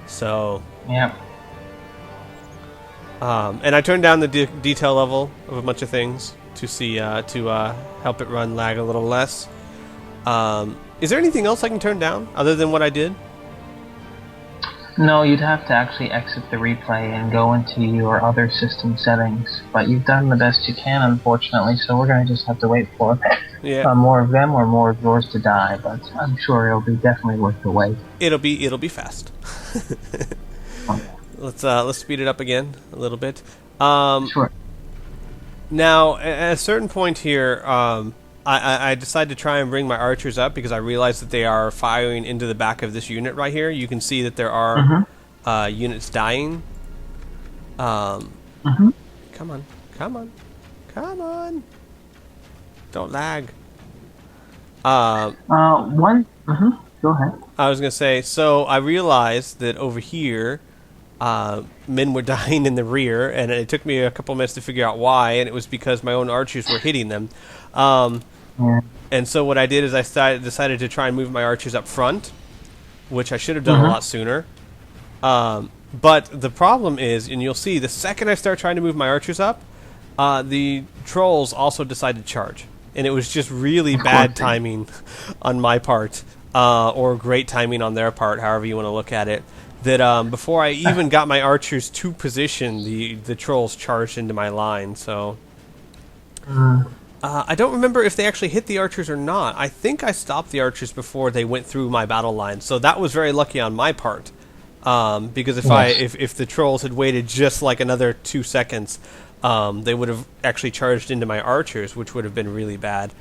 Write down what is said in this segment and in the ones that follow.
So, Yeah. and I turned down the detail level of a bunch of things to see to help it run lag a little less. Is there anything else I can turn down other than what I did? No, you'd have to actually exit the replay and go into your other system settings. But you've done the best you can, unfortunately, so we're going to just have to wait for more of them or more of yours to die. But I'm sure it'll be definitely worth the wait. It'll be fast. Let's speed it up again a little bit. Sure. Now, at a certain point here, I decided to try and bring my archers up because I realized that they are firing into the back of this unit right here. You can see that there are units dying. Come on. Don't lag. Go ahead. I was going to say, so I realized that over here, men were dying in the rear, and it took me a couple minutes to figure out why, and it was because my own archers were hitting them. And so what I did is I decided to try and move my archers up front, which I should have done a lot sooner. But the problem is, and you'll see, the second I start trying to move my archers up, the trolls also decide to charge. And it was just really bad timing on my part, or great timing on their part, however you want to look at it. That before I even got my archers to position, the trolls charged into my line. So I don't remember if they actually hit the archers or not. I think I stopped the archers before they went through my battle line. So that was very lucky on my part. Because if the trolls had waited just like another 2 seconds, they would have actually charged into my archers, which would have been really bad.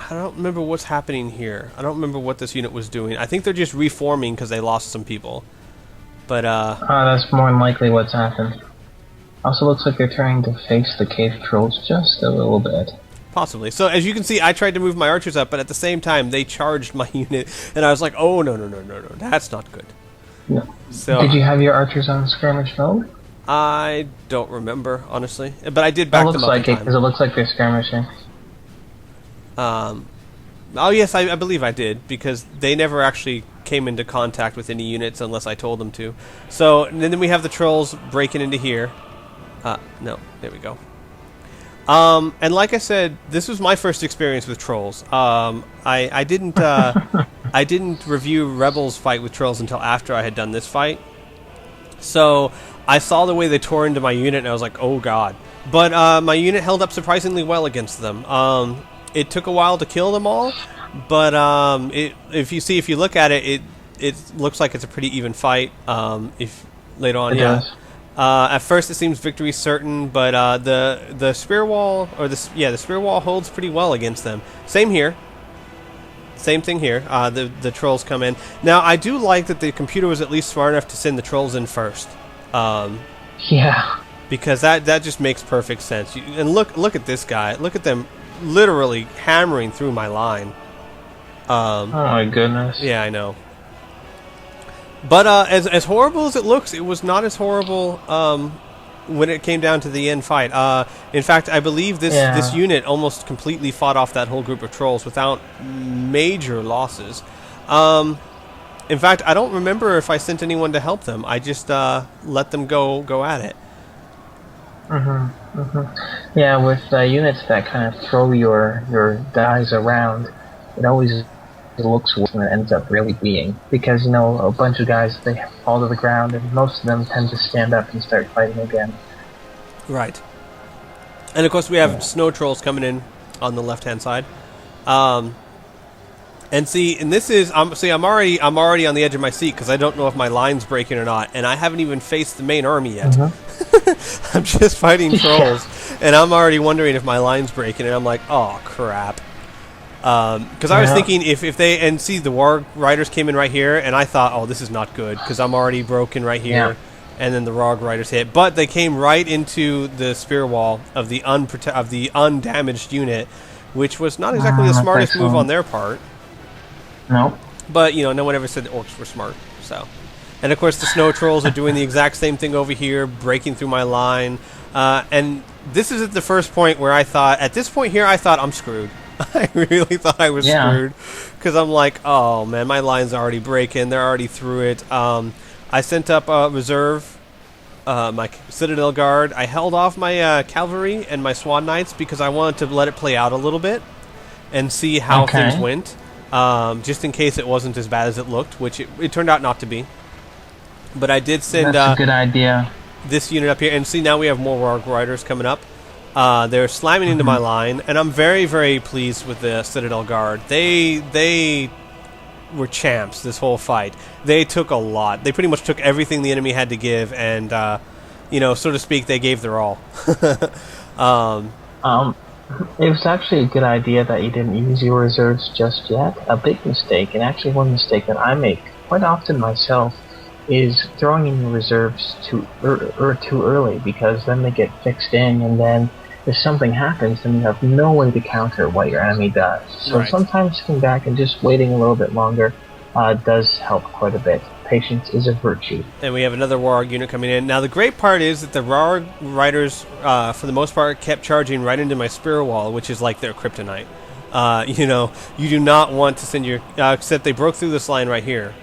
I don't remember what's happening here. I don't remember what this unit was doing. I think they're just reforming because they lost some people. But that's more than likely what's happened. Also looks like they're trying to face the cave trolls just a little bit. Possibly. So as you can see, I tried to move my archers up, but at the same time, they charged my unit, and I was like, oh, no, that's not good. No. So, did you have your archers on skirmish mode? I don't remember, honestly. But I did back them up. It looks like it, because it looks like they're skirmishing. Oh, yes, I believe I did, because they never actually came into contact with any units unless I told them to. So, and then we have the trolls breaking into here. No, there we go. And like I said, this was my first experience with trolls. I didn't I didn't review Rebels fight with trolls until after I had done this fight. So I saw the way they tore into my unit, and I was like, oh god. But my unit held up surprisingly well against them. It took a while to kill them all, but if you look at it, it looks like it's a pretty even fight. If later on, at first it seems victory certain, but the spear wall the spear wall holds pretty well against them. Same here. Same thing here. The trolls come in. Now I do like that the computer was at least smart enough to send the trolls in first. Yeah. Because that just makes perfect sense. And look at this guy. Look at them literally hammering through my line. Oh my goodness. Yeah, I know. But as horrible as it looks, it was not as horrible when it came down to the end fight. In fact, I believe this unit almost completely fought off that whole group of trolls without major losses. In fact, I don't remember if I sent anyone to help them. I just let them go at it. Yeah, with units that kind of throw your dies around, it always looks worse than it ends up really being. Because, a bunch of guys, they fall to the ground, and most of them tend to stand up and start fighting again. Right. And of course we have snow trolls coming in on the left-hand side. And this is I'm already on the edge of my seat because I don't know if my line's breaking or not, and I haven't even faced the main army yet. I'm just fighting trolls, and I'm already wondering if my line's breaking, and I'm like, oh crap. Because I was thinking if they the war riders came in right here, and I thought, oh, this is not good because I'm already broken right here, and then the Rog riders hit, but they came right into the spear wall of the undamaged unit, which was not exactly the smartest move on their part. No. But, no one ever said the orcs were smart, so. And, of course, the snow trolls are doing the exact same thing over here, breaking through my line. And this is at the first point where I thought, at this point here, I thought I'm screwed. I really thought I was Yeah. screwed. Because I'm like, oh man, my line's already breaking. They're already through it. I sent up a reserve, my Citadel Guard. I held off my cavalry and my Swan Knights because I wanted to let it play out a little bit and see how things went. Just in case it wasn't as bad as it looked, which it turned out not to be. But I did send That's a good idea. this unit up here, and see, now we have more Warg Riders coming up. They're slamming into my line, and I'm very, very pleased with the Citadel Guard. They were champs this whole fight. They took a lot. They pretty much took everything the enemy had to give, and so to speak, they gave their all. It was actually a good idea that you didn't use your reserves just yet. A big mistake, and actually one mistake that I make quite often myself, is throwing in your reserves too early, because then they get fixed in, and then if something happens, then you have no way to counter what your enemy does. So Right. sometimes sitting back and just waiting a little bit longer does help quite a bit. Patience is a virtue. And we have another Warg unit coming in. Now, the great part is that the Warg Riders, for the most part, kept charging right into my Spear Wall, which is like their kryptonite. You do not want to send your... except they broke through this line right here.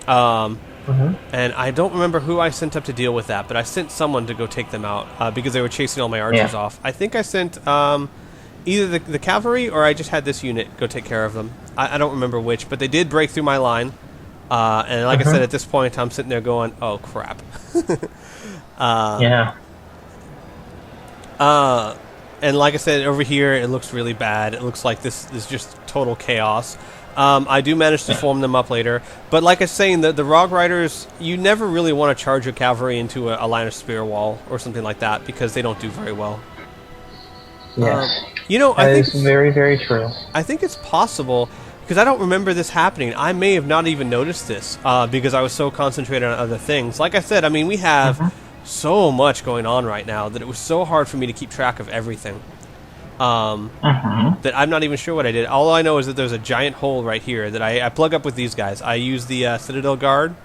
And I don't remember who I sent up to deal with that, but I sent someone to go take them out because they were chasing all my archers off. I think I sent either the cavalry or I just had this unit go take care of them. I don't remember which, but they did break through my line. And like I said, at this point, I'm sitting there going, oh, crap. And like I said, over here, it looks really bad. It looks like this is just total chaos. I do manage to form them up later. But like I was saying, the Rog Riders, you never really want to charge your cavalry into a line of spear wall or something like that because they don't do very well. Yes. I think is very, very true. I think it's possible, because I don't remember this happening. I may have not even noticed this because I was so concentrated on other things. Like I said, I mean, we have so much going on right now that it was so hard for me to keep track of everything. That I'm not even sure what I did. All I know is that there's a giant hole right here that I plug up with these guys. I use the Citadel Guard.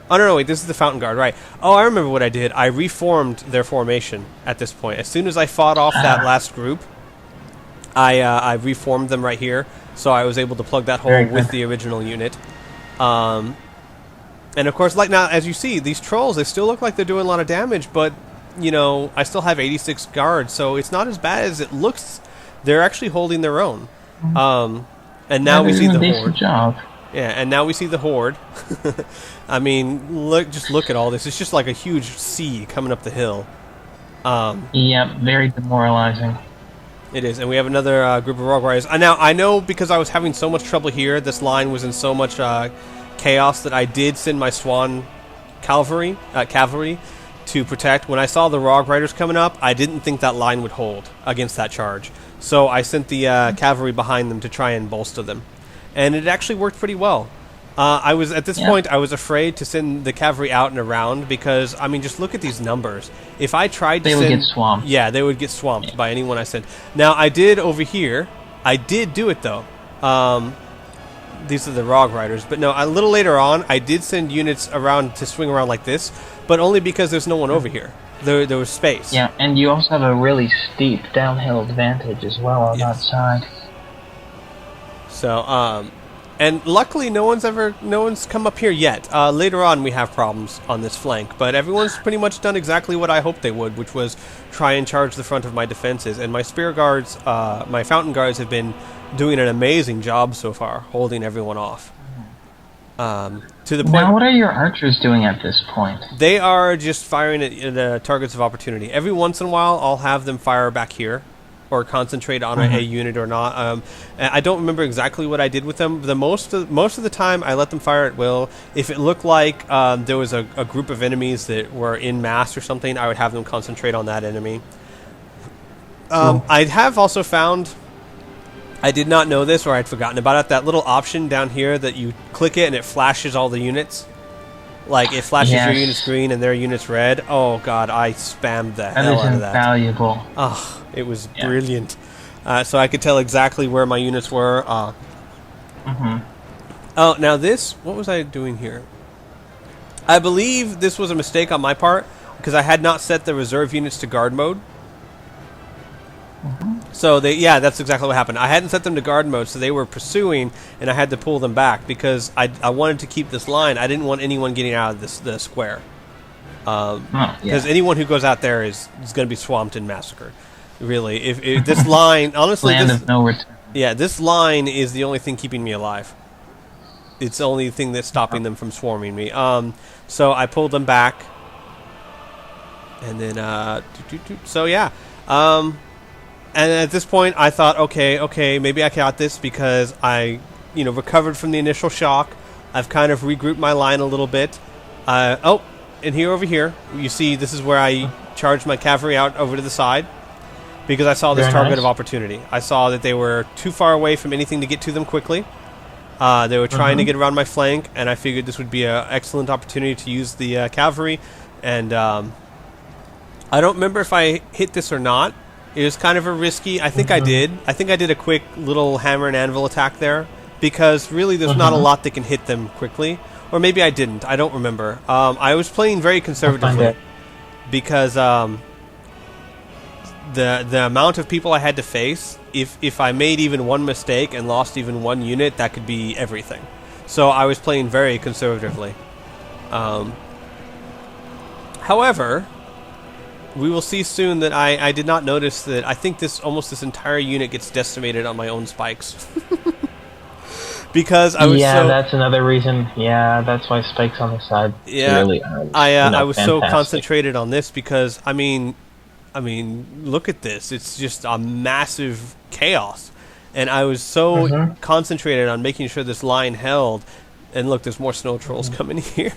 Oh, no, wait, this is the Fountain Guard, right. Oh, I remember what I did. I reformed their formation at this point. As soon as I fought off that last group, I reformed them right here, so I was able to plug that hole with the original unit. And of course, like now, as you see, these trolls, they still look like they're doing a lot of damage, but I still have 86 guards, so it's not as bad as it looks. They're actually holding their own. And now we see the Horde. Job. Yeah, and now we see the Horde. I mean, just look at all this. It's just like a huge sea coming up the hill. Yep, very demoralizing. It is, and we have another group of Rogue Riders. Now, I know because I was having so much trouble here, this line was in so much chaos that I did send my Swan cavalry to protect. When I saw the Rogue Riders coming up, I didn't think that line would hold against that charge. So I sent the cavalry behind them to try and bolster them. And it actually worked pretty well. At this point, I was afraid to send the cavalry out and around because, I mean, just look at these numbers. If I tried to They would get swamped. Yeah, they would get swamped by anyone I sent. Now, I did over here. I did do it, though. These are the Rogue Riders. But no, a little later on, I did send units around to swing around like this, but only because there's no one over here. There was space. Yeah, and you also have a really steep downhill advantage as well on that side. So, and luckily no one's come up here yet. Later on we have problems on this flank, but everyone's pretty much done exactly what I hoped they would, which was try and charge the front of my defenses. And my Spear Guards, my Fountain Guards have been doing an amazing job so far, holding everyone off. To the point. Now, what are your archers doing at this point? They are just firing at targets of opportunity. Every once in a while, I'll have them fire back here, or concentrate on a unit or not. I don't remember exactly what I did with them. Most of the time, I let them fire at will. If it looked like there was a group of enemies that were in mass or something, I would have them concentrate on that enemy. I have also found, I did not know this, or I'd forgotten about it, that little option down here that you click it and it flashes all the units. Like, it flashes your units green and their units red. Oh, God, I spammed the hell out of that. That is invaluable. Oh, it was brilliant. So I could tell exactly where my units were. Oh, now this, what was I doing here? I believe this was a mistake on my part, because I had not set the reserve units to guard mode. So yeah, that's exactly what happened. I hadn't set them to guard mode, so they were pursuing, and I had to pull them back because I wanted to keep this line. I didn't want anyone getting out of the square. Because anyone who goes out there is going to be swamped and massacred. Really, if this line, honestly, Land of no return. Yeah, this line is the only thing keeping me alive. It's the only thing that's stopping them from swarming me. So I pulled them back, and then so yeah. And at this point, I thought, okay, maybe I got this because I, recovered from the initial shock. I've kind of regrouped my line a little bit. And over here, you see, this is where I charged my cavalry out over to the side because I saw this target of opportunity. I saw that they were too far away from anything to get to them quickly. They were trying to get around my flank, and I figured this would be an excellent opportunity to use the cavalry. And I don't remember if I hit this or not. It was kind of a risky. I think I did. I think I did a quick little hammer and anvil attack there because really there's not a lot that can hit them quickly. Or maybe I didn't. I don't remember. I was playing very conservatively because the amount of people I had to face, if I made even one mistake and lost even one unit, that could be everything. So I was playing very conservatively. However, we will see soon that I did not notice that I think this entire unit gets decimated on my own spikes. Because I was that's another reason. Yeah, that's why spikes on the side. Yeah, really I was so concentrated on this because I mean, look at this. It's just a massive chaos, and I was so concentrated on making sure this line held. And look, there's more snow trolls coming here.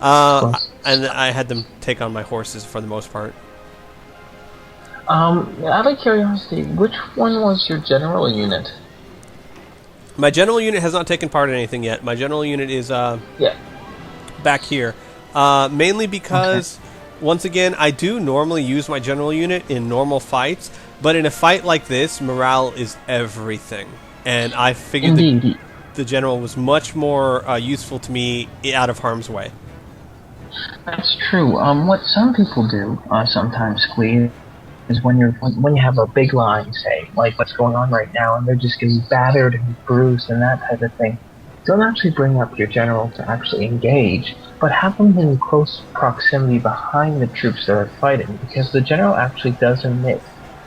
And I had them take on my horses for the most part. Out of curiosity, which one was your general unit? My general unit has not taken part in anything yet. My general unit is back here. Mainly because, once again, I do normally use my general unit in normal fights, but in a fight like this, morale is everything. And I figured the general was much more useful to me out of harm's way. That's true. What some people do sometimes, Squee, is when you have a big line, say, like what's going on right now, and they're just getting battered and bruised and that type of thing, don't actually bring up your general to actually engage, but have them in close proximity behind the troops that are fighting, because the general actually does emit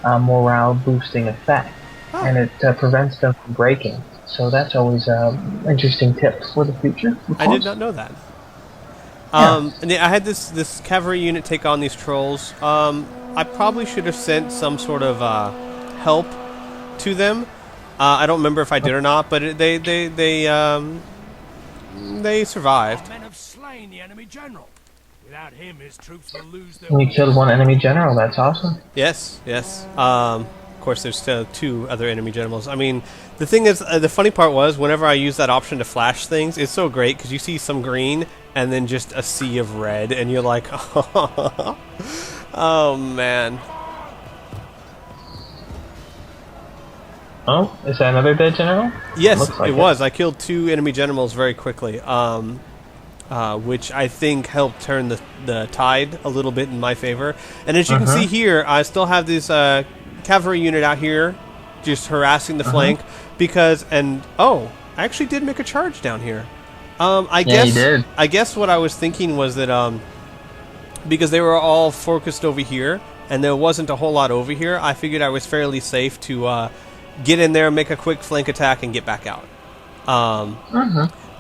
a morale-boosting effect, and it prevents them from breaking. So that's always an interesting tip for the future. I did not know that. And I had this cavalry unit take on these trolls. I probably should have sent some sort of help to them. I don't remember if I did or not, but they survived. Men have slain the enemy general. Without him, his troops will lose their. You killed one enemy general. That's awesome. Yes. Of course, there's still 2 other enemy generals. I mean, the thing is, the funny part was, whenever I use that option to flash things, it's so great because you see some green and then just a sea of red, and you're like, oh man. Oh, is that another dead general? Yes, it was. I killed 2 enemy generals very quickly, which I think helped turn the tide a little bit in my favor. And as you can see here, I still have this cavalry unit out here just harassing the flank because, I actually did make a charge down here. I guess what I was thinking was that because they were all focused over here and there wasn't a whole lot over here, I figured I was fairly safe to get in there, make a quick flank attack, and get back out.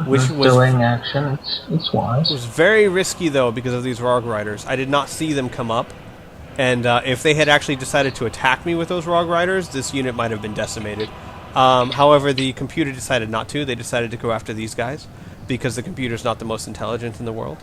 Which was delaying action. It's wise. It was very risky though because of these Rog Riders. I did not see them come up, and if they had actually decided to attack me with those Rog Riders, this unit might have been decimated. However, the computer decided not to. They decided to go after these guys because the computer's not the most intelligent in the world.